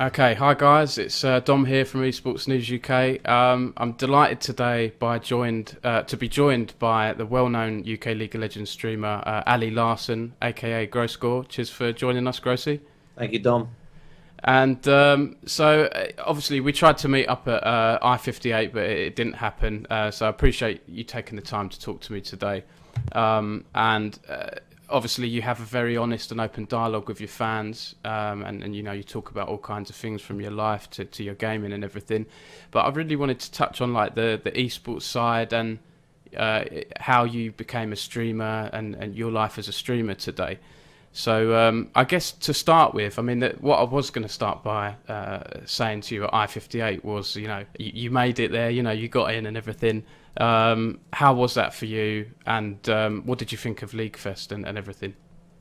Okay, hi guys, it's Dom here from eSports News UK. I'm delighted today to be joined by the well-known UK League of Legends streamer Ali Larsen, aka Gross Gore. Cheers for joining us, Grossie. Thank you, Dom. And obviously we tried to meet up at I-58, but it didn't happen. So I appreciate you taking the time to talk to me today. Obviously you have a very honest and open dialogue with your fans, and you know, you talk about all kinds of things from your life to your gaming and everything. But I really wanted to touch on like the esports side and how you became a streamer and your life as a streamer today. So I guess to start with, I mean, what I was going to start by saying to you at I-58 was, you know, you made it there, you know, you got in and everything. How was that for you? And what did you think of League Fest and everything?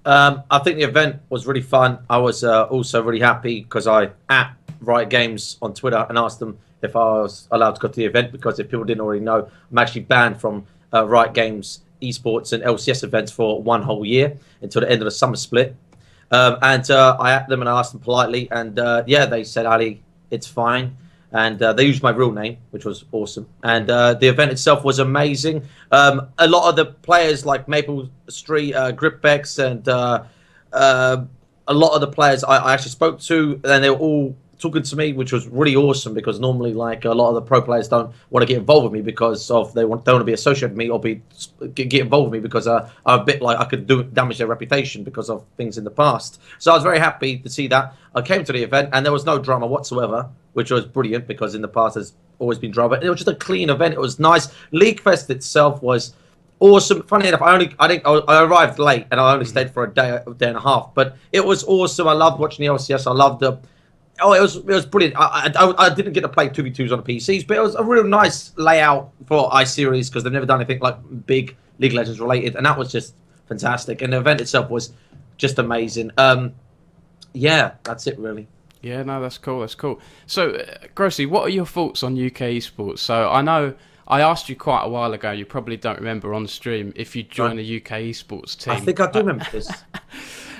I think the event was really fun. I was also really happy because I at Riot Games on Twitter and asked them if I was allowed to go to the event, because if people didn't already know, I'm actually banned from Riot Games eSports and LCS events for 1 whole year until the end of the summer split. I at them and I asked them politely, and yeah, they said, Ali, it's fine. And they used my real name, which was awesome. And the event itself was amazing. A lot of the players like Maple Street, Gripbex, and a lot of the players I actually spoke to, and they were all talking to me, which was really awesome, because normally like a lot of the pro players don't want to get involved with me because of don't want to be associated with me or get involved with me because I'm a bit like I could damage their reputation because of things in the past. So I was very happy to see that. I came to the event and there was no drama whatsoever, which was brilliant, because in the past there's always been drama. It was just a clean event. It was nice. League Fest itself was awesome. Funny enough, I arrived late and I only stayed for a day and a half, but it was awesome. I loved watching the LCS. I loved the. Oh, it was brilliant. I didn't get to play 2v2s on the PCs, but it was a real nice layout for iSeries, because they've never done anything like big League of Legends related, and that was just fantastic. And the event itself was just amazing. Yeah, that's it really. Yeah, no, that's cool. That's cool. So, Grossie, what are your thoughts on UK esports? So, I know I asked you quite a while ago. You probably don't remember on the stream if you joined the UK esports team. I think I do remember this.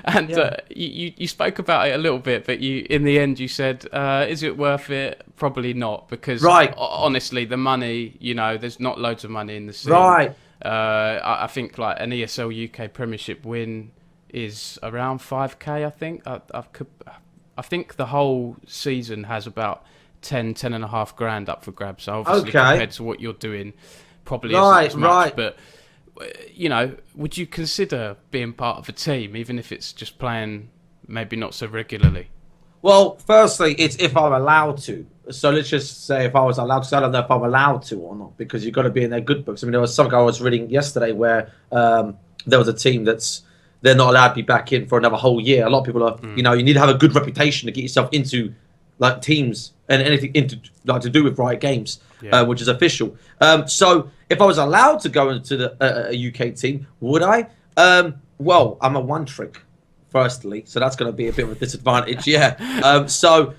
And you spoke about it a little bit, but in the end you said, is it worth it? Probably not, because honestly, the money, you know, there's not loads of money in the scene. Right. I think like an ESL UK Premiership win is around 5k. I think I think the whole season has about 10 and a half grand up for grabs. So obviously compared to what you're doing, probably isn't as much. But you know, would you consider being part of a team, even if it's just playing maybe not so regularly? Well, firstly, it's if I'm allowed to. So let's just say if I was allowed to. I don't know if I'm allowed to or not, because you've got to be in their good books. I mean, there was something I was reading yesterday where there was a team they're not allowed to be back in for another whole year. A lot of people are, you know, you need to have a good reputation to get yourself into like teams and anything to do with Riot Games, which is official. So if I was allowed to go into the UK team, would I? Well, I'm a one trick, firstly, so that's going to be a bit of a disadvantage. Yeah. So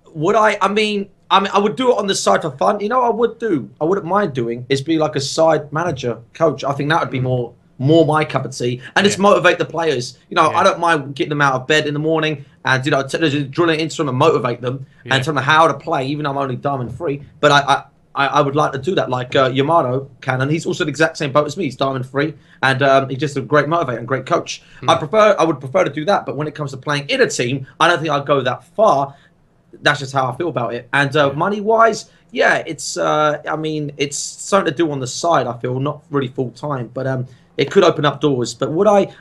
would I? I mean, I would do it on the side for fun. You know, I wouldn't mind doing is be like a side manager, coach. I think that would be more my cup of tea, and just motivate the players. You know, I don't mind getting them out of bed in the morning and, you know, drilling into them and motivate them and tell them how to play, even though I'm only Diamond 3. But I would like to do that, like Yamato Cannon. He's also the exact same boat as me. He's Diamond 3, and he's just a great motivator and great coach. I would prefer to do that, but when it comes to playing in a team, I don't think I'd go that far. That's just how I feel about it. And money-wise, yeah, it's I mean, it's something to do on the side, I feel, not really full-time, but it could open up doors. But would I,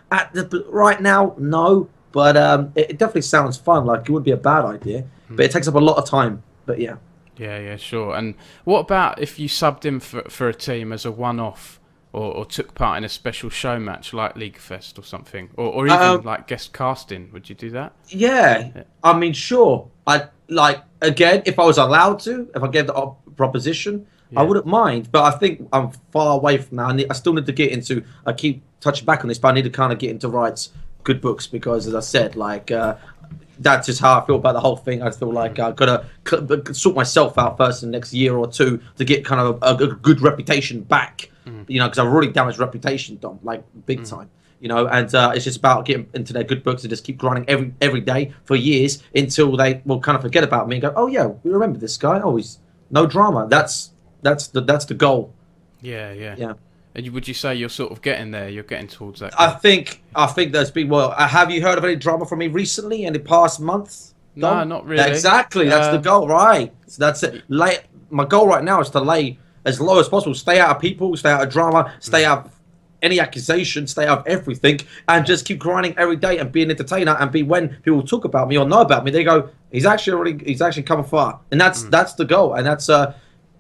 right now, no. But it definitely sounds fun. Like, it would be a bad idea. But it takes up a lot of time. But yeah. Yeah, sure. And what about if you subbed in for a team as a one-off, or took part in a special show match like League Fest or something? Or even like guest casting? Would you do that? Yeah. I mean, sure. Again, if I was allowed to, if I gave the proposition, I wouldn't mind, but I think I'm far away from that. I still need to get into. I keep touching back on this, but I need to kind of get into Riot's good books, because, as I said, like that's just how I feel about the whole thing. I feel like I've got to sort myself out first in the next year or two to get kind of a good reputation back. You know, because I've really damaged reputation, Dom, like big time. you know, and it's just about getting into their good books and just keep grinding every day for years until they will kind of forget about me and go, oh yeah, we remember this guy. Oh, he's no drama. That's the goal. Yeah. And would you say you're sort of getting there? You're getting towards that goal? I think there's been, well, have you heard of any drama from me recently in the past month? No, not really. Exactly, that's the goal, right? So that's it. My goal right now is to lay as low as possible. Stay out of people, stay out of drama, stay out of any accusation, stay out of everything, and just keep grinding every day and be an entertainer. And be, when people talk about me or know about me, they go, he's actually come far, and that's the goal, and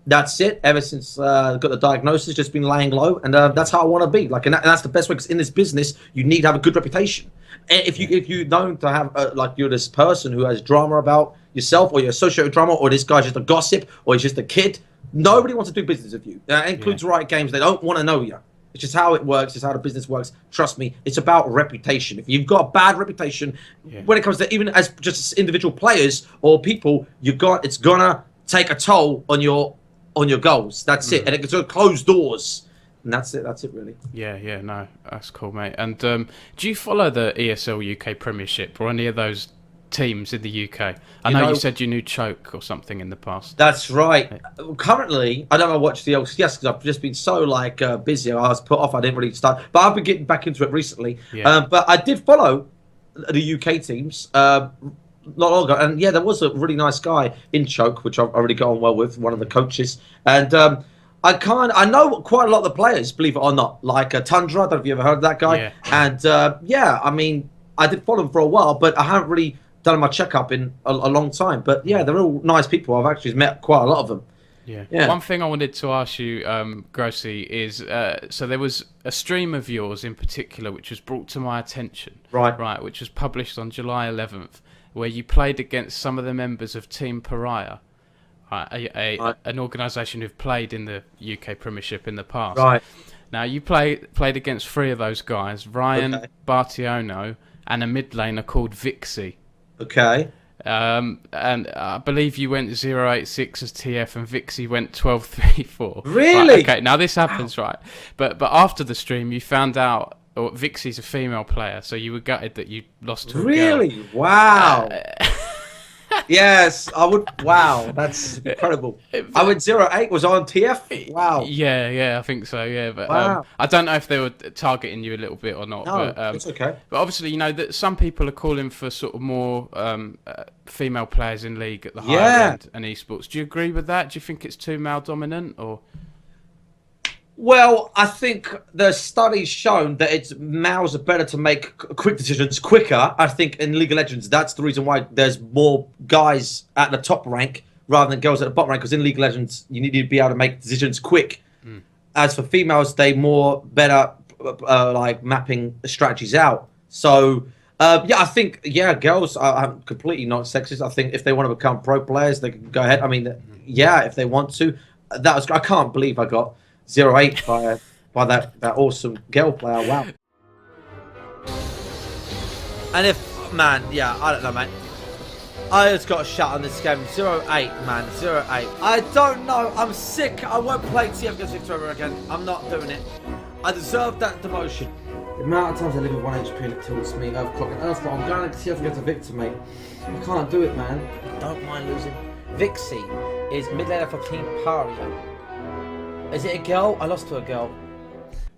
that's it. Ever since I got the diagnosis, just been laying low, and that's how I want to be. Like, and that's the best way. Because in this business, you need to have a good reputation. And if you don't have like, you're this person who has drama about yourself, or you're associated with drama, or this guy's just a gossip, or he's just a kid, nobody wants to do business with you. That includes Riot Games. They don't want to know you. It's just how it works. It's how the business works. Trust me, it's about reputation. If you've got a bad reputation, when it comes to even as just individual players or people, it's gonna take a toll on your goals. That's it, and it's gonna close doors. And that's it really. Yeah, no, that's cool, mate. And do you follow the ESL UK Premiership or any of those teams in the UK? I know you said you knew Choke or something in the past. That's right. Currently, I don't watch the LCS because I've just been so like busy. I was put off. I didn't really start, but I've been getting back into it recently. But I did follow the UK teams not long ago, and there was a really nice guy in Choke, which I really got on well with, one of the coaches, and I know quite a lot of the players, believe it or not, like Tundra. I don't know if you ever heard of that guy. And I mean, I did follow him for a while, but I haven't really done my checkup in a long time. But they're all nice people. I've actually met quite a lot of them. Yeah. One thing I wanted to ask you, Grossie, is so there was a stream of yours in particular which was brought to my attention. Right, which was published on July 11th, where you played against some of the members of Team Paria. An organisation who've played in the UK Premiership in the past. Right. Now, you played against three of those guys, Ryan, Bartiono, and a mid laner called Vicksy. Okay. And I believe you went 086 as TF and Vicksy went 1234. Really? Right, okay, now this happens, right? But after the stream, you found out Vicky's a female player, so you were gutted that you lost to a girl. Really? Wow. Yes, I would. Wow, that's incredible. I went 08. Was on TF. Wow. Yeah, I think so. Yeah, but I don't know if they were targeting you a little bit or not. No, but, it's okay. But obviously, you know that some people are calling for sort of more female players in league at the higher end and esports. Do you agree with that? Do you think it's too male dominant or? Well, I think the study's shown that males are better to make quick decisions quicker. I think in League of Legends, that's the reason why there's more guys at the top rank rather than girls at the bottom rank. Because in League of Legends, you need to be able to make decisions quick. As for females, they better like mapping strategies out. So I think girls are completely not sexist. I think if they want to become pro players, they can go ahead. I mean, if they want to. I can't believe I got 08 by that awesome girl player. Wow. And if, man, I don't know, mate. I just got a shot on this game. 08, man. 08. I don't know. I'm sick. I won't play TF against Victor ever again. I'm not doing it. I deserve that demotion. The amount of times I live with 1 HP and it tilts me, Earthclock and Earthclock. I'm going to TF against a Victor, mate. I can't do it, man. I don't mind losing. Vicksy is mid laner for Team Paria. Is it a girl? I lost to a girl.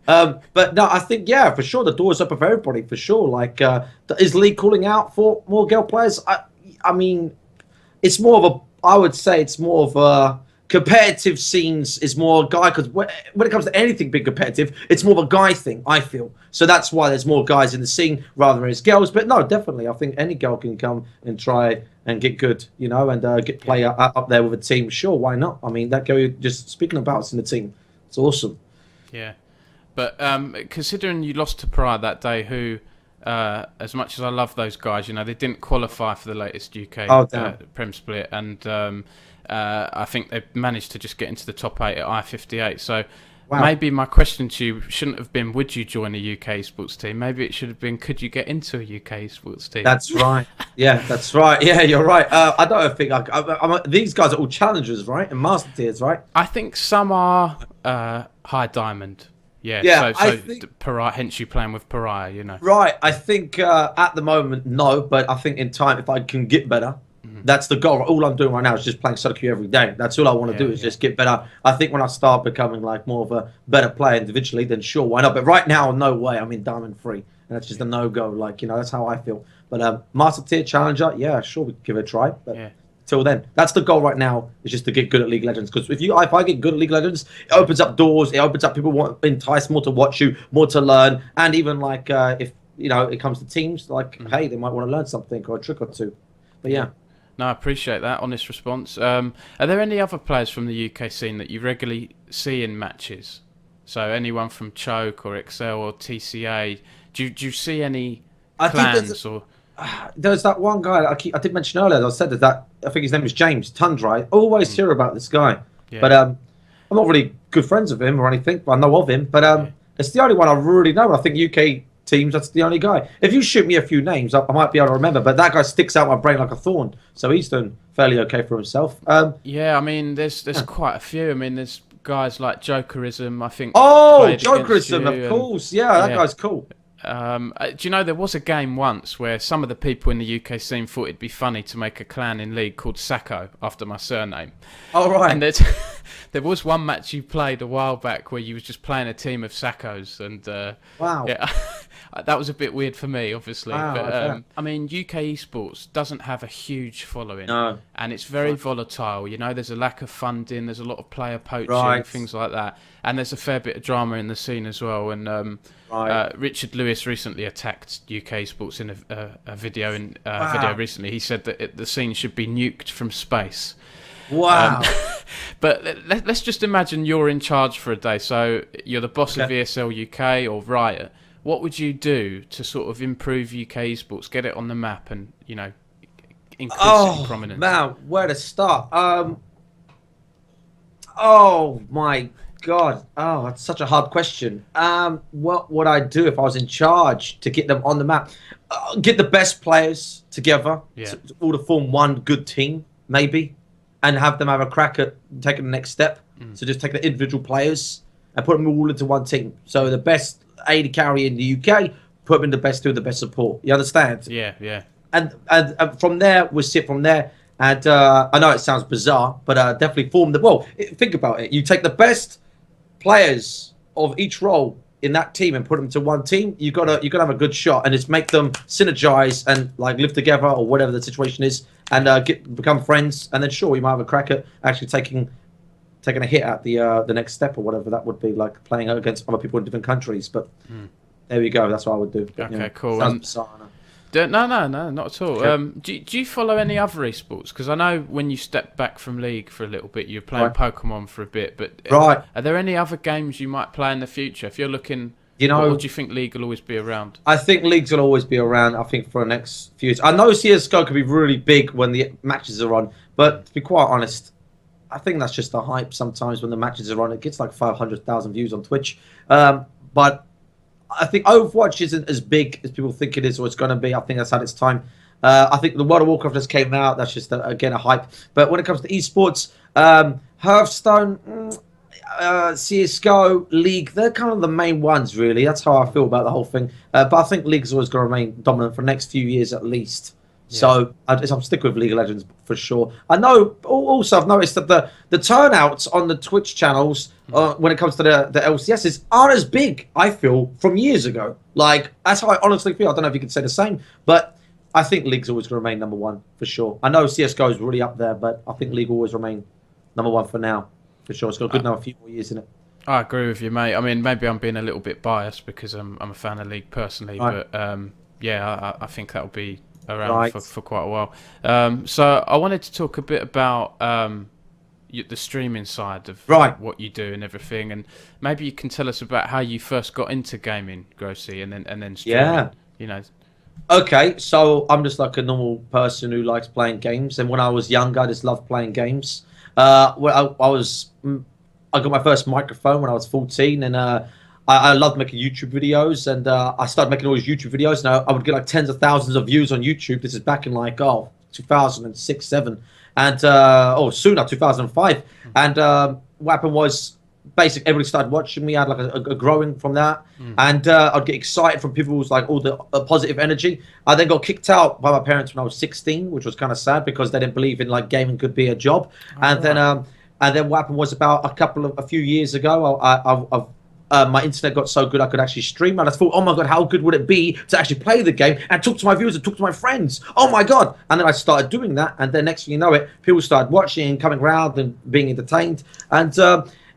But no, I think for sure the door's open for everybody, for sure. Like, is League calling out for more girl players? I mean, it's more of I would say it's more of a competitive scenes is more guy, because when it comes to anything big competitive, it's more of a guy thing, I feel. So that's why there's more guys in the scene rather than as girls. But no, definitely, I think any girl can come and try and get good, you know, and play up there with a team. Sure, why not? I mean, that girl you're just speaking about is in the team. It's awesome. Yeah. But considering you lost to Paria that day, who, as much as I love those guys, you know, they didn't qualify for the latest UK Prem split, and I think they managed to just get into the top 8 at I-58. So maybe my question to you shouldn't have been, would you join a UK sports team? Maybe it should have been, could you get into a UK sports team? That's right. Yeah, that's right. Yeah, you're right. I don't think these guys are all challengers, right? And master tiers, right? I think some are high diamond. Yeah. Yeah, So Pariah, hence you playing with Pariah, you know. right. I think at the moment, no, but I think in time, if I can get better, that's the goal. All I'm doing right now is just playing solo queue every day. That's all I want to do is just get better. I think when I start becoming like more of a better player individually, then sure, why not? But right now, no way. I'm in Diamond 3, and that's just a no-go. Like, you know, that's how I feel. But Master Tier Challenger, yeah, sure, we could give it a try. But till then, that's the goal right now, is just to get good at League of Legends. Because if I get good at League of Legends, it opens up doors. It opens up people want entice more to watch you, more to learn, and even like if you know it comes to teams, like hey, they might want to learn something or a trick or two. But yeah. No, I appreciate that honest response. Are there any other players from the UK scene that you regularly see in matches? So anyone from Choke or Excel or TCA? Do you see any clans or? There's that one guy I did mention earlier. I said that I think his name is James Tundra. I always hear about this guy, but I'm not really good friends with him or anything. But I know of him. But it's the only one I really know. I think UK teams, that's the only guy. If you shoot me a few names, I might be able to remember. But that guy sticks out my brain like a thorn. So he's doing fairly okay for himself. Yeah, I mean, there's quite a few. I mean, there's guys like Jokerism. I think. Oh, Jokerism, of course. Yeah, that guy's cool. Do you know there was a game once where some of the people in the UK scene thought it'd be funny to make a clan in League called Sacco after my surname. Oh, right. And there was one match you played a while back where you was just playing a team of Saccos, and wow, yeah, that was a bit weird for me, obviously. Wow, but I mean, UK esports doesn't have a huge following, and it's very volatile. You know, there's a lack of funding, there's a lot of player poaching, things like that, and there's a fair bit of drama in the scene as well. And Richard Lewis recently attacked UK esports in a video video recently. He said that the scene should be nuked from space. Wow. But let's just imagine you're in charge for a day. So you're the boss of ESL UK or Riot. What would you do to sort of improve UK esports, get it on the map, and you know, increase it in prominence? Man, where to start? Oh my God. Oh, that's such a hard question. What would I do if I was in charge to get them on the map? Get the best players together, all to form one good team, maybe, and have them have a crack at taking the next step. So just take the individual players and put them all into one team. So the best AD carry in the UK, put them in the best two, the best support. You understand? Yeah. And from there, we'll sit from there. And I know it sounds bizarre, but definitely form the... Well, think about it. You take the best players of each role in that team and put them to one team. You gotta have a good shot, and it's make them synergize and like live together or whatever the situation is, and become friends. And then sure, you might have a crack at actually taking a hit at the next step or whatever that would be, like playing against other people in different countries. But there we go. That's what I would do. But, okay, cool. Sounds bizarre, No, not at all. Okay. Do you follow any other esports? Because I know when you stepped back from League for a little bit, you were playing Pokemon for a bit. But are there any other games you might play in the future? If you're looking, or do you think League will always be around? I think Leagues will always be around. I think for the next few years. I know CS:GO could be really big when the matches are on, but to be quite honest, I think that's just the hype. Sometimes when the matches are on, it gets like 500,000 views on Twitch. But I think Overwatch isn't as big as people think it is, or it's going to be. I think that's had its time. I think the World of Warcraft just came out. That's just, again, a hype. But when it comes to esports, Hearthstone, CSGO, League, they're kind of the main ones, really. That's how I feel about the whole thing. But I think League's always going to remain dominant for the next few years at least. Yeah. So I'm sticking with League of Legends for sure. I know. Also, I've noticed that the turnouts on the Twitch channels when it comes to the LCSs aren't as big. I feel from years ago. Like that's how I honestly feel. I don't know if you could say the same, but I think League's always going to remain number one for sure. I know CS:GO is really up there, but I think League will always remain number one for now for sure. It's got a good a few more years in it. I agree with you, mate. I mean, maybe I'm being a little bit biased because I'm a fan of League personally, but I think that'll be around for quite a while. So I wanted to talk a bit about the streaming side of what you do and everything, and maybe you can tell us about how you first got into gaming, Grossie, and then streaming. Yeah. You know. Okay, so I'm just like a normal person who likes playing games, and when I was younger, I just loved playing games. I got my first microphone when I was 14, and I loved making YouTube videos, and I started making all these YouTube videos. Now I would get like tens of thousands of views on YouTube. This is back in like 2006, 7, and sooner 2005. And what happened was basically everybody started watching me. I had like a growing from that, and I'd get excited from people who's like all the positive energy. I then got kicked out by my parents when I was 16, which was kind of sad because they didn't believe in like gaming could be a job. And then what happened was about a few years ago, my internet got so good I could actually stream, and I thought, oh my god, how good would it be to actually play the game and talk to my viewers and talk to my friends? Oh my god! And then I started doing that, and then next thing you know it, people started watching and coming around and being entertained, and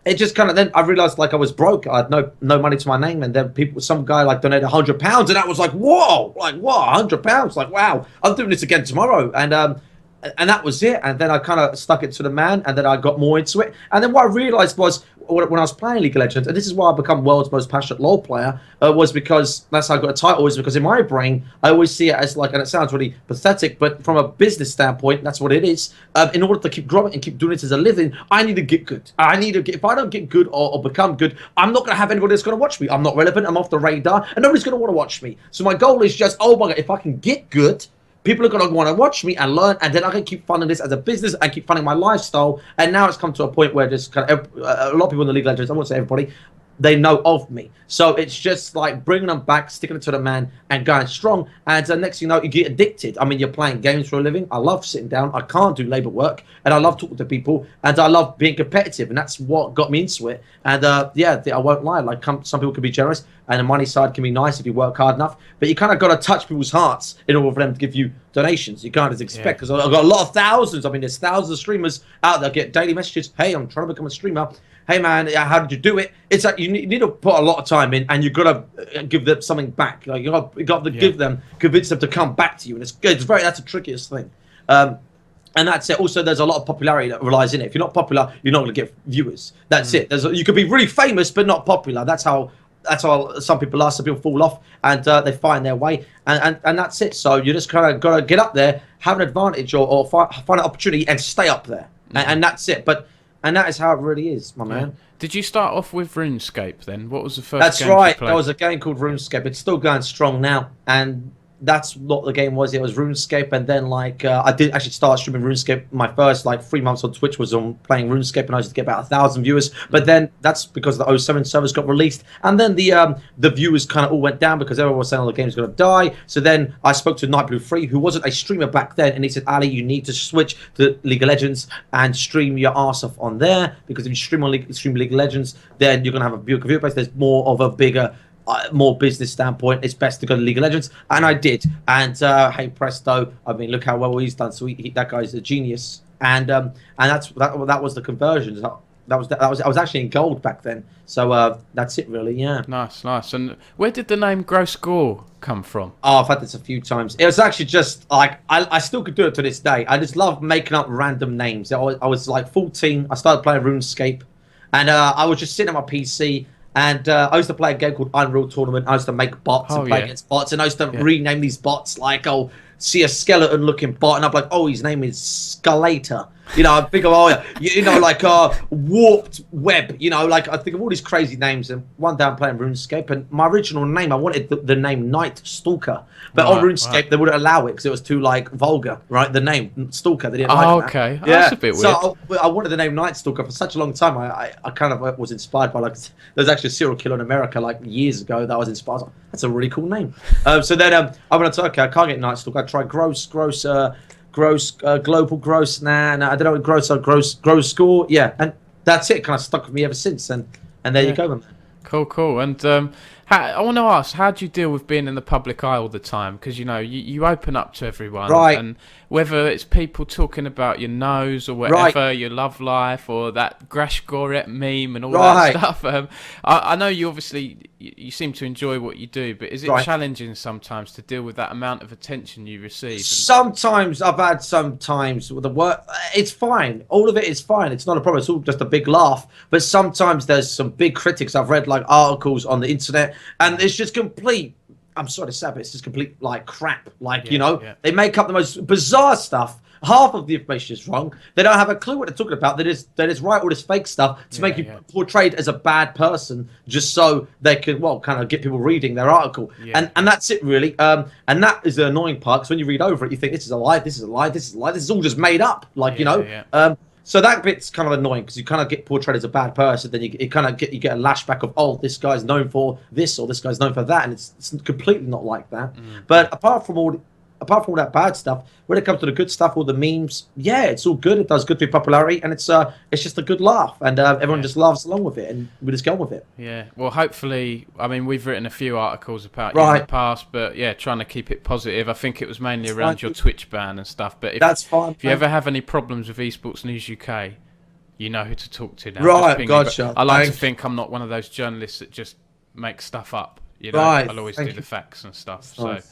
it just kind of, then I realized like I was broke. I had no money to my name, and then some guy like donated £100, and I was like, whoa, like what, £100? Like wow, I'm doing this again tomorrow, and that was it. And then I kind of stuck it to the man, and then I got more into it. And then what I realized was when I was playing League of Legends, and this is why I become world's most passionate LoL player, was because that's how I got a title. Is because in my brain I always see it as like, and it sounds really pathetic, but from a business standpoint, that's what it is. In order to keep growing and keep doing it as a living, I need to get good. I need to get. If I don't get good or become good, I'm not going to have anybody that's going to watch me. I'm not relevant. I'm off the radar, and nobody's going to want to watch me. So my goal is just, oh my god, if I can get good, people are going to want to watch me and learn, and then I can keep funding this as a business and keep funding my lifestyle. And now it's come to a point where there's kind of a lot of people in the League of Legends, I won't say everybody, they know of me. So it's just like bringing them back, sticking it to the man, and going strong. And next thing you know, you get addicted. I mean, you're playing games for a living. I love sitting down. I can't do labor work, and I love talking to people, and I love being competitive, and that's what got me into it. And yeah, I won't lie. Like some people can be generous, and the money side can be nice if you work hard enough. But you kind of got to touch people's hearts in order for them to give you donations. You can't just expect, because I've got a lot of thousands. I mean, there's thousands of streamers out there get daily messages. Hey, I'm trying to become a streamer. Hey man, how did you do it? It's like you need to put a lot of time in, and you've got to give them something back. Like you got to give them, convince them to come back to you, and it's good. That's the trickiest thing. And that's it. Also, there's a lot of popularity that relies in it. If you're not popular, you're not going to get viewers. That's it. You could be really famous but not popular. That's how some people are. Some people fall off, and they find their way, and that's it. So you just kind of got to get up there, have an advantage, or find an opportunity and stay up there, and that's it. And that is how it really is, my man. Did you start off with RuneScape then? What was the first That's game right. you played? There was a game called RuneScape. It's still going strong now. And that's what the game was. It was RuneScape. And then, like, I did actually start streaming RuneScape. My first, like, 3 months on Twitch was on playing RuneScape. And I used to get about 1,000 viewers. But then that's because the 07 servers got released. And then the viewers kind of all went down because everyone was saying, oh, the game's going to die. So then I spoke to Nightblue3, who wasn't a streamer back then. And he said, Ali, you need to switch to League of Legends and stream your ass off on there. Because if you stream League of Legends, then you're going to have a viewer base. There's more of a bigger, more business standpoint. It's best to go to League of Legends, and I did. And hey, presto! I mean, look how well he's done. So that guy's a genius. And that was the conversion. I was actually in gold back then. So that's it, really. Yeah. Nice. And where did the name Gross Gore come from? Oh, I've had this a few times. It was actually just like I still could do it to this day. I just love making up random names. I was like 14. I started playing RuneScape, and I was just sitting on my PC. And I used to play a game called Unreal Tournament. I used to make bots and play against bots. And I used to rename these bots, like, oh, see a skeleton-looking bot. And I'm like, oh, his name is Skalator. You know, I think of, like Warped Web. You know, like I think of all these crazy names. And one day I'm playing RuneScape. And my original name, I wanted the name Night Stalker. But on RuneScape, they wouldn't allow it because it was too, like, vulgar, right? The name Stalker, they didn't like that. Okay. Yeah. That's a bit weird. So I wanted the name Night Stalker for such a long time. I kind of was inspired by, like, there's actually a serial killer in America, like, years ago that I was inspired. I was like, that's a really cool name. So then I went to, okay, I can't get Night Stalker. I tried Gross, Global Gross. Nah, I don't know what Gross Gore. Yeah, and that's it. Kind of stuck with me ever since. And there you go, man. Cool. And I want to ask, how do you deal with being in the public eye all the time? Because, you know, you open up to everyone. Right. And whether it's people talking about your nose or whatever, your love life, or that Gross Gore meme and all that stuff. I know you obviously, you seem to enjoy what you do, but is it challenging sometimes to deal with that amount of attention you receive? Sometimes I've had with the work. It's fine. All of it is fine. It's not a problem. It's all just a big laugh. But sometimes there's some big critics. I've read, like, articles on the internet, and it's just complete, I'm sorry to say, but it's just complete, like, crap. Like, they make up the most bizarre stuff. Half of the information is wrong. They don't have a clue what they're talking about. They just write all this fake stuff to make you portrayed as a bad person, just so they can, kind of get people reading their article. And that's it, really. And that is the annoying part, because when you read over it, you think, this is a lie, this is a lie, this is a lie. This is all just made up. Like, So that bit's kind of annoying because you kind of get portrayed as a bad person. Then you kind of get a lashback of, oh, this guy's known for this or this guy's known for that, and it's completely not like that. But apart from all that bad stuff, when it comes to the good stuff, all the memes, yeah, it's all good. It does good for popularity, and it's just a good laugh, and everyone just laughs along with it, and we just go on with it. Yeah. Well, hopefully, I mean, we've written a few articles about you in the past, but yeah, trying to keep it positive. I think it was mainly around your Twitch ban and stuff. But that's fine. If you ever have any problems with Esports News UK, you know who to talk to now. Right, gotcha. I like to think I'm not one of those journalists that just make stuff up. You know, I'll always do the facts and stuff. Nice.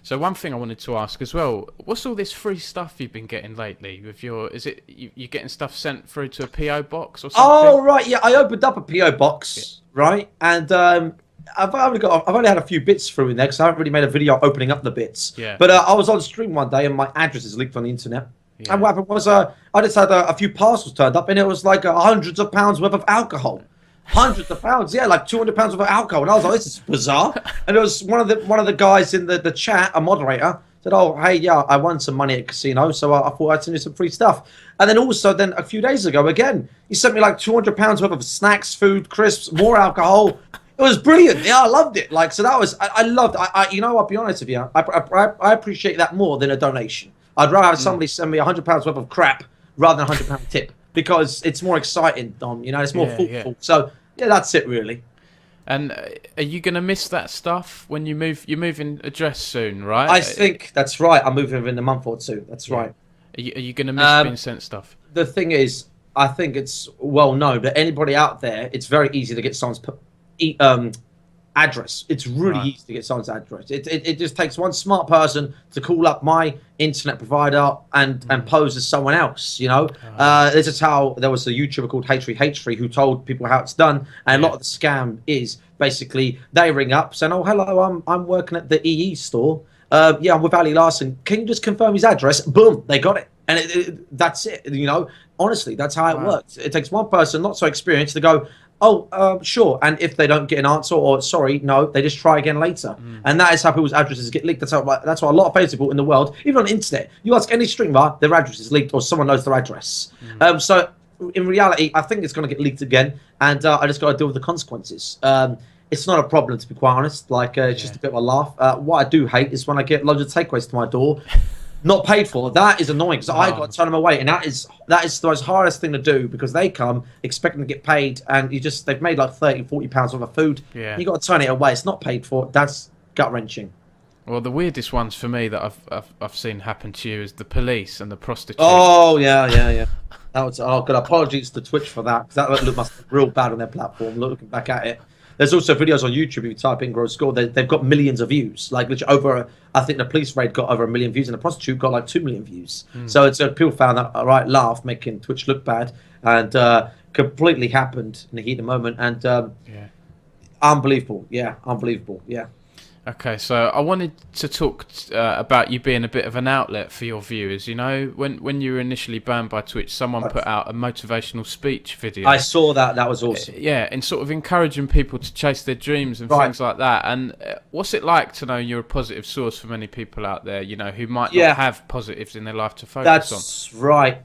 So one thing I wanted to ask as well, what's all this free stuff you've been getting lately with is it you getting stuff sent through to a PO box or something? Oh, right, yeah, I opened up a PO box, right, and I've only had a few bits through in there because I haven't really made a video opening up the bits. Yeah. But I was on stream one day and my address is leaked on the internet. Yeah. And what happened was I just had a few parcels turned up and it was like hundreds of pounds worth of alcohol. Hundreds of pounds, yeah, like 200 pounds worth of alcohol. And I was like, this is bizarre. And it was one of the guys in the chat, a moderator, said, oh, hey, yeah, I won some money at a casino, so I thought I'd send you some free stuff. And then also, a few days ago, again, he sent me like 200 pounds worth of snacks, food, crisps, more alcohol. It was brilliant. Yeah, I loved it. Like, so that was, I loved, you know, I'll be honest with you, I appreciate that more than a donation. I'd rather have somebody send me 100 pounds worth of crap rather than a £100 tip. Because it's more exciting, Dom. You know, it's more thoughtful. Yeah. So yeah, that's it really. And are you gonna miss that stuff when you move? You're moving address soon, right? I think that's right. I'm moving in a month or two. That's right. Are you gonna miss being sent stuff? The thing is, I think it's well known that anybody out there, it's very easy to get someone's address. It's really easy to get someone's address. It just takes one smart person to call up my internet provider and pose as someone else, you know. This is how there was a YouTuber called H3H3 who told people how it's done, and a lot of the scam is basically they ring up saying, oh, hello, I'm working at the EE store, yeah, I'm with Ali Larsen, can you just confirm his address? Boom, they got it. And that's it, you know. Honestly, that's how it works. It takes one person not so experienced to go, oh, sure. And if they don't get an answer or sorry, no, they just try again later. And that is how people's addresses get leaked. That's why a lot of famous people in the world, even on the internet, you ask any streamer, their address is leaked or someone knows their address. So in reality, I think it's going to get leaked again. And I just got to deal with the consequences. It's not a problem, to be quite honest. Like, it's just a bit of a laugh. What I do hate is when I get loads of takeaways to my door. Not paid for. That is annoying because I got to turn them away, and that is the most hardest thing to do because they come expecting to get paid, and they've made like 30-40 pounds worth of food. Yeah, you got to turn it away. It's not paid for. That's gut wrenching. Well, the weirdest ones for me that I've seen happen to you is the police and the prostitute. Oh yeah. That was good. Apologies to Twitch for that because that must look real bad on their platform. Looking back at it. There's also videos on YouTube. If you type in Gross Gore, they've got millions of views. Like literally over, I think the police raid got over 1 million views, and the prostitute got like 2 million views. So it's people found that a right laugh, making Twitch look bad, and completely happened in the heat of the moment. And unbelievable, unbelievable. Okay, so I wanted to talk about you being a bit of an outlet for your viewers. You know, when you were initially banned by Twitch, someone put out a motivational speech video. I saw that. That was awesome. Yeah, and sort of encouraging people to chase their dreams and things like that. And what's it like to know you're a positive source for many people out there, you know, who might not have positives in their life to focus on? That's right.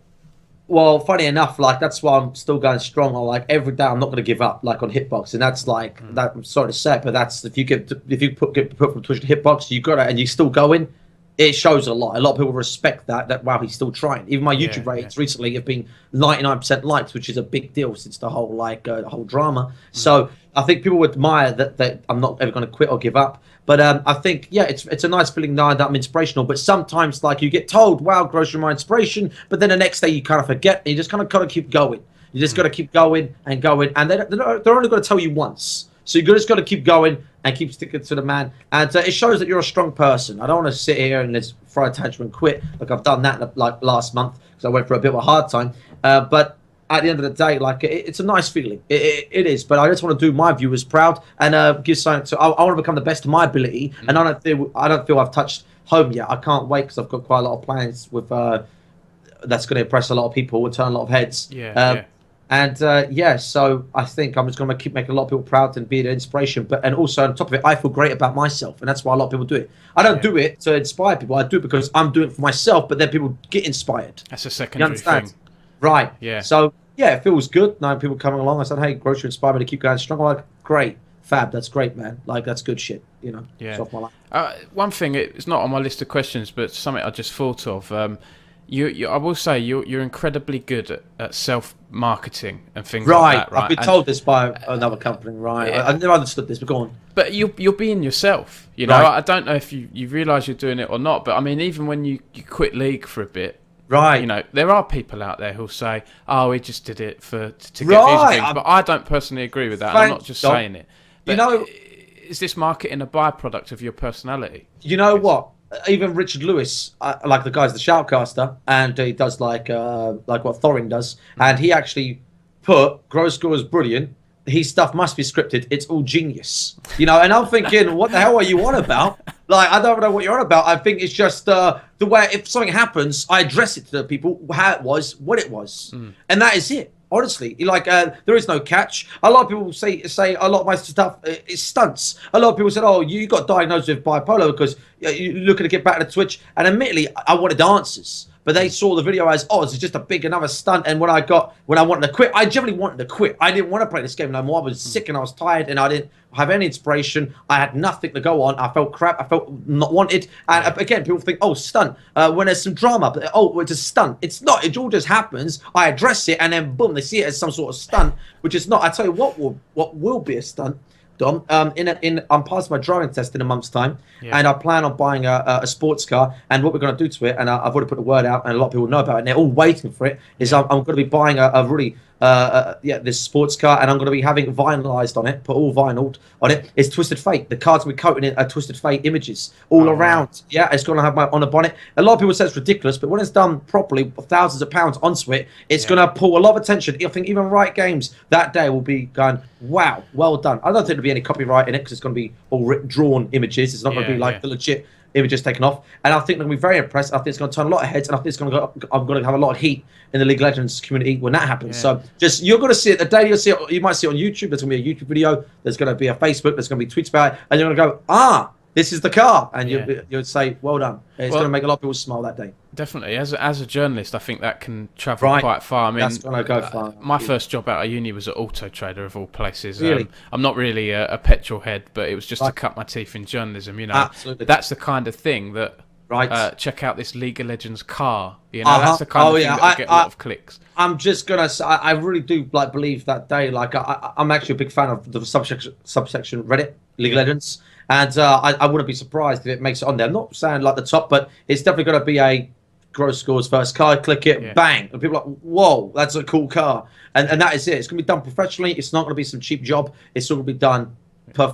Well, funny enough, like that's why I'm still going strong. On like every day, I'm not going to give up. Like on hitbox, and that's like that. I'm sorry to say it, but that's if you get put from Twitch to hitbox, you got it, and you're still going. It shows a lot. A lot of people respect that. Wow, he's still trying. Even my YouTube ratings recently have been 99% likes, which is a big deal since the whole the whole drama. So I think people admire that I'm not ever going to quit or give up. But I think, it's a nice feeling knowing that I'm inspirational. But sometimes, like, you get told, wow, Gross, you're my inspiration. But then the next day you kind of forget. And you just kind of got to keep going. You just got to keep going and going. And they're only going to tell you once. So you just got to keep going and keep sticking to the man. And it shows that you're a strong person. I don't want to sit here and just throw a tantrum and quit. Like, I've done that like last month because I went through a bit of a hard time. But at the end of the day, like it's a nice feeling. It is, but I just want to do my viewers proud and give something. So I want to become the best of my ability, and I don't feel I've touched home yet. I can't wait because I've got quite a lot of plans with that's going to impress a lot of people, will turn a lot of heads. And so I think I'm just going to keep making a lot of people proud and be an inspiration. And also on top of it, I feel great about myself, and that's why a lot of people do it. I don't do it to inspire people. I do it because I'm doing it for myself. But then people get inspired. That's a secondary thing, right? Yeah. So yeah, it feels good. Now people coming along. I said, hey, Gross, you inspired me to keep going strong. I'm like, great, fab. That's great, man. Like that's good shit. Yeah. It's off my life. One thing, it's not on my list of questions, but something I just thought of. I will say you're incredibly good at self-marketing and things like that, right? I've been told this by another company, right? Yeah. I never understood this, but go on. But you're being yourself, you know. I don't know if you realise you're doing it or not, but I mean, even when you quit League for a bit, right? You know, there are people out there who'll say, "Oh, he just did it to get views and things," but I don't personally agree with that. I'm not just saying it. But is this marketing a byproduct of your personality? You know what? Even Richard Lewis, like the guy's the shoutcaster, and he does like what Thorin does, and he actually put Gross Gore is brilliant. His stuff must be scripted. It's all genius, And I'm thinking, what the hell are you on about? Like, I don't know what you're on about. I think it's just the way if something happens, I address it to the people how it was, what it was, and that is it. Honestly, like there is no catch. A lot of people say a lot of my stuff is stunts. A lot of people said, "Oh, you got diagnosed with bipolar because you're looking to get back to Twitch." And admittedly, I wanted answers, but they saw the video as, "Oh, it's just a big another stunt." And when I wanted to quit, I generally wanted to quit. I didn't want to play this game no more. I was sick and I was tired, and I didn't have any inspiration. I had nothing to go on. I felt crap. I felt not wanted. And again, people think, "Oh, stunt." When there's some drama, but it's a stunt. It's not. It all just happens. I address it, and then boom, they see it as some sort of stunt, which is not. I tell you what will be a stunt, Dom. I'm passing my driving test in a month's time, and I plan on buying a sports car. And what we're going to do to it, and I've already put the word out, and a lot of people know about it, and they're all waiting for it. Is I'm going to be buying a really this sports car, and I'm going to be having vinylized on it, put all vinyled on it. It's Twisted Fate. The car's going to be coated in Twisted Fate images all around. Right. Yeah, it's going to have on the bonnet. A lot of people say it's ridiculous, but when it's done properly, thousands of pounds onto it, it's going to pull a lot of attention. I think even Riot Games that day will be going, wow, well done. I don't think there'll be any copyright in it because it's going to be all drawn images. It's not going to be like the legit images taken off, and I think they're going to be very impressed. I think it's going to turn a lot of heads, and I think it's going to I'm going to have a lot of heat in the League of Legends community when that happens. So just you're going to see it the day you'll see it. You might see it on YouTube. There's going to be a YouTube video. There's going to be a Facebook. There's going to be tweets about it, and you're going to go, this is the car, and you'll say, well done. It's going to make a lot of people smile that day. Definitely. As a journalist, I think that can travel quite far. I mean, that's going to go far. My first job out of uni was at Auto Trader, of all places. Really? I'm not really a petrol head, but it was just to cut my teeth in journalism. Absolutely. That's the kind of thing that. Check out this League of Legends car. That's the kind of thing that will get a lot of clicks. I'm just gonna say, I really do believe that day. I'm actually a big fan of the subsection Reddit League of Legends, and I wouldn't be surprised if it makes it on there. I'm not saying like the top, but it's definitely gonna be a Gross Gore's first car. Click it, bang, and people are like, whoa, that's a cool car, and that is it. It's gonna be done professionally. It's not gonna be some cheap job. It's all gonna be done to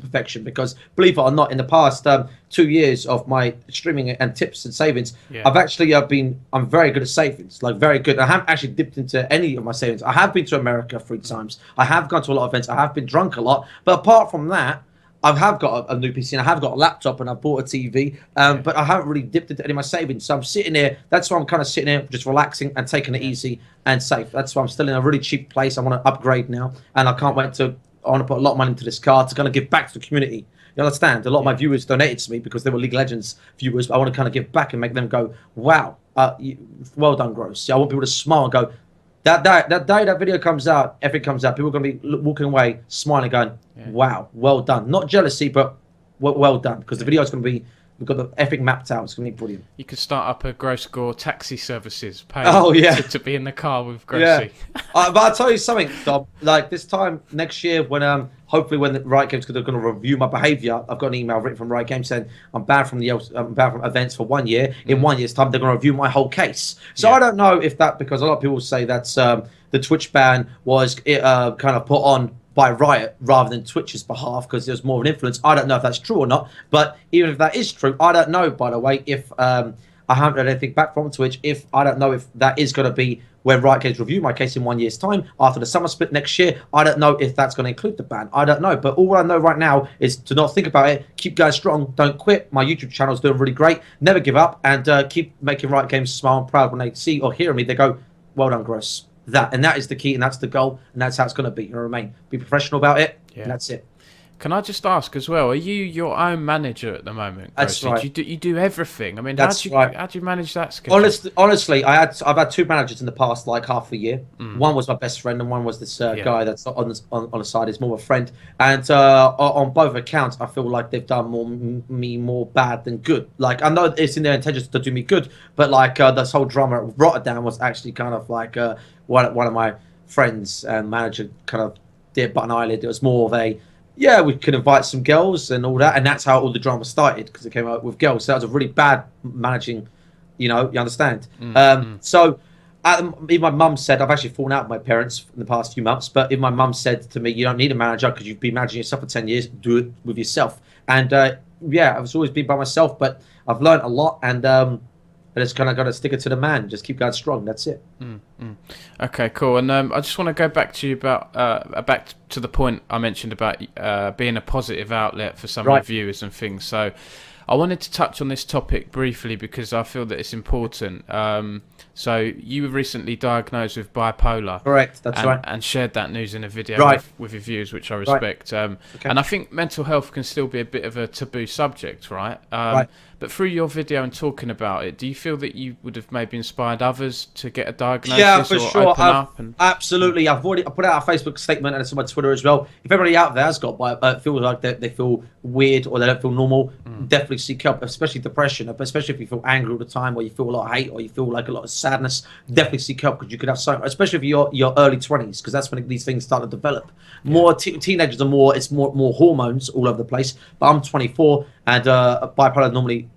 perfection, because believe it or not, in the past 2 years of my streaming and tips and savings, I've actually I'm very good at savings, like very good. I haven't actually dipped into any of my savings. I have been to America 3 times. I have gone to a lot of events. I have been drunk a lot, but apart from that, I have got a new PC and I have got a laptop and I've bought a TV, but I haven't really dipped into any of my savings. So I'm sitting here. That's why I'm kind of sitting here, just relaxing and taking it easy and safe. That's why I'm still in a really cheap place. I want to upgrade now, and I can't wait to. I want to put a lot of money into this car to kind of give back to the community. You understand? A lot of my viewers donated to me because they were League of Legends viewers. But I want to kind of give back and make them go, wow, well done, Gross. I want people to smile and go, that day that video comes out, everything comes out, people are going to be walking away, smiling, going, wow, well done. Not jealousy, but well done. Because the video is going to be, we've got the epic mapped out. It's going to be brilliant. You could start up a Gross Gore taxi services page to be in the car with Grossie. But I'll tell you something, Dom. Like this time next year, when hopefully when the Riot Games, because they're going to review my behaviour, I've got an email written from Riot Games saying I'm banned from events for 1 year. In 1 year's time, they're going to review my whole case. So I don't know if that, because a lot of people say that's the Twitch ban was kind of put on by Riot rather than Twitch's behalf because there's more of an influence. I don't know if that's true or not, but even if that is true, I don't know, by the way, if I haven't heard anything back from Twitch, if I don't know if that is going to be when Riot Games review my case in 1 year's time after the summer split next year. I don't know if that's going to include the ban. I don't know, but all I know right now is to not think about it, keep going strong, don't quit. My YouTube channel is doing really great, never give up, and keep making Riot Games smile and proud when they see or hear me. They go, well done, Gross. that, and that is the key, and that's the goal, and that's how it's going to be. You remain, be professional about it, and that's it. Can I just ask as well? Are you your own manager at the moment? That's Grossie? right. You do everything. I mean, That's how right. do you manage that schedule? Honestly, I've had two managers in the past, like half a year. One was my best friend, and one was this guy that's on the side. Is more of a friend, and on both accounts, I feel like they've done more bad than good. Like, I know it's in their intentions to do me good, but like this whole drama at Rotterdam was actually kind of like one of my friends and manager kind of did but an eyelid. It was more of a we could invite some girls and all that, and that's how all the drama started, because it came out with girls. So that was a really bad managing, you understand. So even my mum said, I've actually fallen out with my parents in the past few months, but if my mum said to me, you don't need a manager because you've been managing yourself for 10 years, do it with yourself. And I've always been by myself, but I've learned a lot, and I just kind of got to stick it to the man. Just keep going strong. That's it. Okay, cool. And I just want to go back to you about back to the point I mentioned about being a positive outlet for some of the viewers and things. So I wanted to touch on this topic briefly because I feel that it's important. So you were recently diagnosed with bipolar. Correct, that's right. And shared that news in a video with your viewers, which I respect. And I think mental health can still be a bit of a taboo subject, right? But through your video and talking about it, do you feel that you would have maybe inspired others to get a diagnosis? Yeah, for sure. Open up and... Absolutely. I put out a Facebook statement, and it's on my Twitter as well. If everybody out there has got feels like they feel weird or they don't feel normal, definitely seek help, especially depression, especially if you feel angry all the time, or you feel a lot of hate, or you feel like a lot of sadness. Definitely seek help, because you could have especially if you're your early 20s, because that's when these things start to develop. More teenagers are more hormones all over the place. But I'm 24, and bipolar normally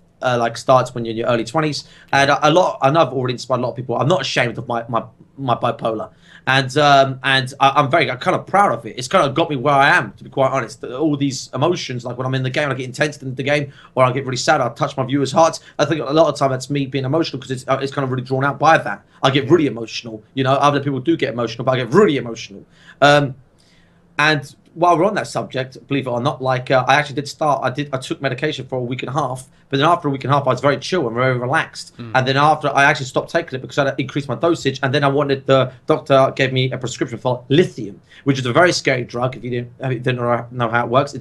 starts when you're in your early 20s, and I know I've already inspired a lot of people. I'm not ashamed of my bipolar, and I'm kind of proud of it. It's kind of got me where I am, to be quite honest. All these emotions, like when I'm in the game, I get intense in the game, or I get really sad, I touch my viewers' hearts. I think a lot of time that's me being emotional, because it's kind of really drawn out by that. I get really emotional. Other people do get emotional, but I get really emotional. And while we're on that subject, believe it or not, I actually I took medication for a week and a half, but then after a week and a half, I was very chill and very relaxed. And then after, I actually stopped taking it because I increased my dosage, and then the doctor gave me a prescription for lithium, which is a very scary drug. If you didn't know how it works,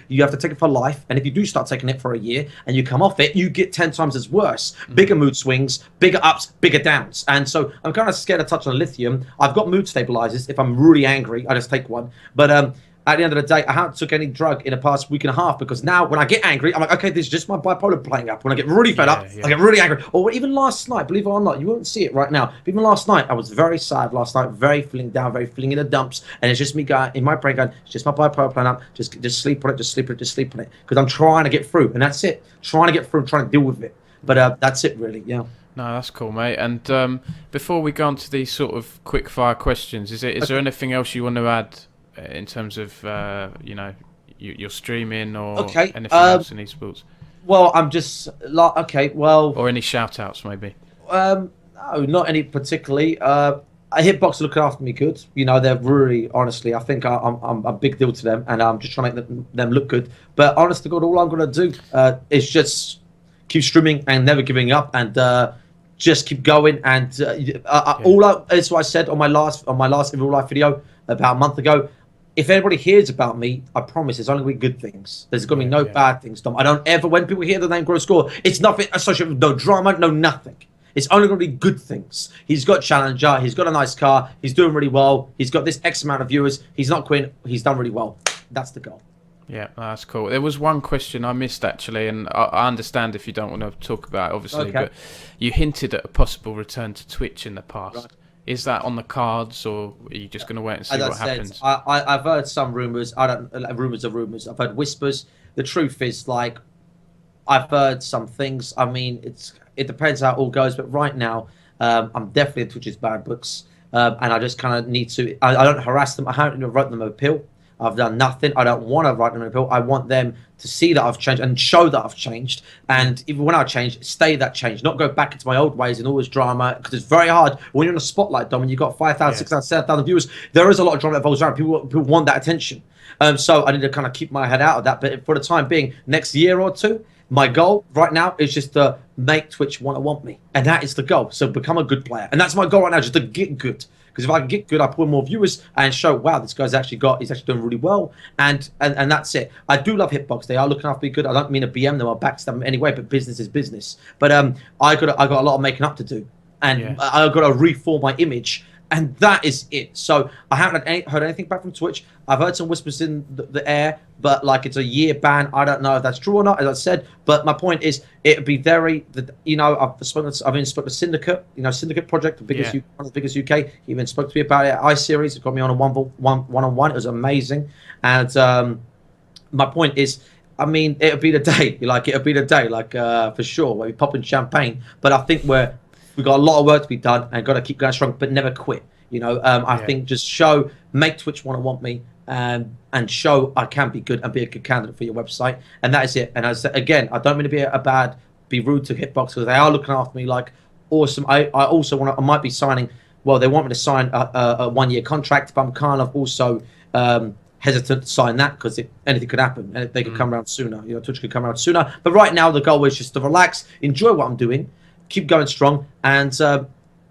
you have to take it for life, and if you do start taking it for a year and you come off it, you get 10 times as worse. Bigger mood swings, bigger ups, bigger downs. And so I'm kind of scared to touch on lithium. I've got mood stabilizers. If I'm really angry, I just take one. But at the end of the day, I haven't took any drug in the past week and a half, because now when I get angry, I'm like, okay, this is just my bipolar playing up. When I get really fed up, I get really angry. Or even last night, believe it or not, you won't see it right now, but even last night, I was very sad last night, very feeling down, very feeling in the dumps, and it's just me going, in my brain going, it's just my bipolar playing up, just sleep on it, just sleep on it, just sleep on it, because I'm trying to get through, and that's it. Trying to get through, trying to deal with it. But that's it really, No, that's cool, mate. And before we go on to these sort of quick fire questions, is there anything else you want to add in terms of your streaming or anything else in esports? Well, I'm just or any shout outs maybe. No, not any particularly. Hitbox are looking after me good. They're really, honestly, I think I'm a big deal to them, and I'm just trying to make them look good. But honest to God, all I'm going to do is just keep streaming and never giving up, and just keep going. And that's what I said on my last in real life video about a month ago. If anybody hears about me, I promise there's only going to be good things. There's going to be no bad things, Dom. I don't ever, when people hear the name Gross Gore, it's nothing associated with no drama, no nothing. It's only going to be good things. He's got Challenger, he's got a nice car, he's doing really well, he's got this X amount of viewers, he's not quitting, he's done really well. That's the goal. Yeah, that's cool. There was one question I missed actually, and I understand if you don't want to talk about it, obviously, but you hinted at a possible return to Twitch in the past. Right. Is that on the cards, or are you just going to wait and see what happens? I've heard some rumors. Rumors are rumors. I've heard whispers. The truth is, I've heard some things. I mean, it depends how it all goes. But right now, I'm definitely in Twitch's bad books, and I just kind of need to. I don't harass them. I haven't even wrote them an appeal. I've done nothing. I don't want to write them an appeal. I want them to see that I've changed and show that I've changed. And even when I change, stay that change, not go back into my old ways and always drama. Because it's very hard when you're in a spotlight, Dom, and you've got 5,000, 6,000, 7,000 viewers. There is a lot of drama that revolves around. People want that attention. So I need to kind of keep my head out of that. But for the time being, next year or two, my goal right now is just to make Twitch want me. And that is the goal. So become a good player. And that's my goal right now, just to get good. Because if I can get good, I pull more viewers and show, wow, this guy's he's actually doing really well. And that's it. I do love Hitbox. They are looking after me good. I don't mean to BM them or backstab them anyway, but business is business. But I got a lot of making up to do, and I've got to reform my image. And that is it. So I haven't heard anything back from Twitch. I've heard some whispers in the air, but like it's a year ban. I don't know if that's true or not, as I said. But my point is, it would be very, I've even spoken to Syndicate, Syndicate Project, one of the biggest UK. He even spoke to me about it. iSeries, it got me on a one-on-one. It was amazing. And my point is, I mean, it would be the day. It would be the day, for sure. We'll be popping champagne. But I think we've got a lot of work to be done and got to keep going strong, but never quit. I think just make Twitch want me, and show I can be good and be a good candidate for your website, and that is it. And as again, I don't mean to be rude to Hitbox, because they are looking after me like awesome. I also I might be signing. Well, they want me to sign a 1-year contract, but I'm kind of also hesitant to sign that because anything could happen and they could come around sooner. Twitch could come around sooner. But right now, the goal is just to relax, enjoy what I'm doing, keep going strong, and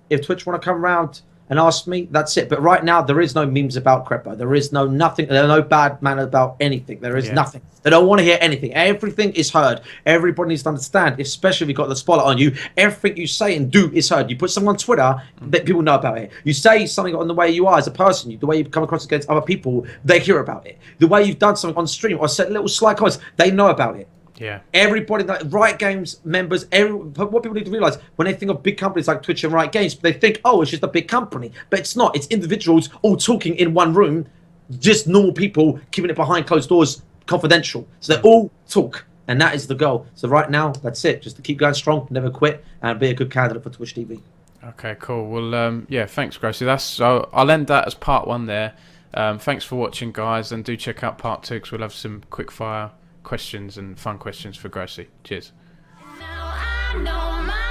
if Twitch want to come around and ask me, that's it. But right now, there is no memes about Crepo. There is nothing. There are no bad manner about anything. There is nothing. They don't want to hear anything. Everything is heard. Everybody needs to understand, especially if you've got the spotlight on you. Everything you say and do is heard. You put something on Twitter, that people know about it. You say something on the way you are as a person, the way you come across against other people, they hear about it. The way you've done something on stream or set little sly comments, they know about it. Yeah. Everybody, Riot Games members, what people need to realize when they think of big companies like Twitch and Riot Games, they think, oh, it's just a big company. But it's not. It's individuals all talking in one room, just normal people keeping it behind closed doors, confidential. So they all talk, and that is the goal. So right now, that's it. Just to keep going strong, never quit, and be a good candidate for Twitch TV. Okay, cool. Well, thanks, Grossie. So I'll end that as part 1 there. Thanks for watching, guys, and do check out part 2 because we'll have some quick fire questions and fun questions for Grossie. Cheers. Now I know my